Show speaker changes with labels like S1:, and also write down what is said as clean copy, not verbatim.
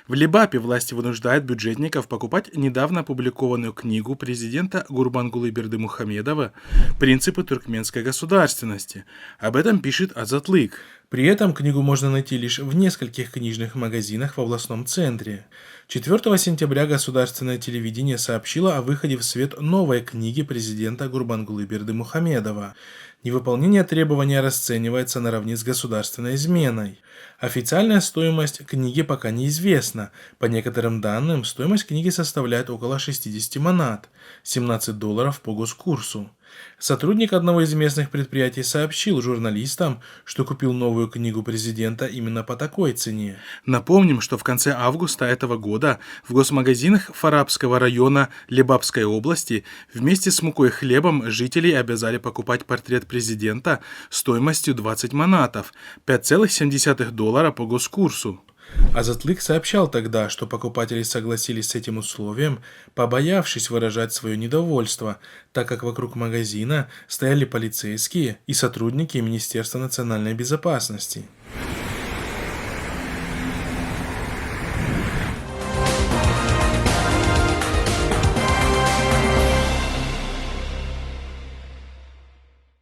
S1: В Лебапе власти вынуждают бюджетников покупать недавно опубликованную книгу президента Гурбангулы Бердымухамедова «Принципы туркменской государственности». Об этом пишет Азатлык. При этом книгу можно найти лишь в нескольких книжных магазинах в областном центре. 4 сентября государственное телевидение сообщило о выходе в свет новой книги президента Гурбангулы Бердымухамедова. Невыполнение требования расценивается наравне с государственной изменой. Официальная стоимость книги пока неизвестна. По некоторым данным, стоимость книги составляет около 60 манат, $17 по госкурсу. Сотрудник одного из местных предприятий сообщил журналистам, что купил новую книгу президента именно по такой цене. Напомним, что в конце августа этого года в госмагазинах Фарабского района Лебапской области вместе с мукой и хлебом жителей обязали покупать портрет президента стоимостью 20 манатов, $5,7 по госкурсу. Азатлык сообщал тогда, что покупатели согласились с этим условием, побоявшись выражать свое недовольство, так как вокруг магазина стояли полицейские и сотрудники Министерства национальной безопасности.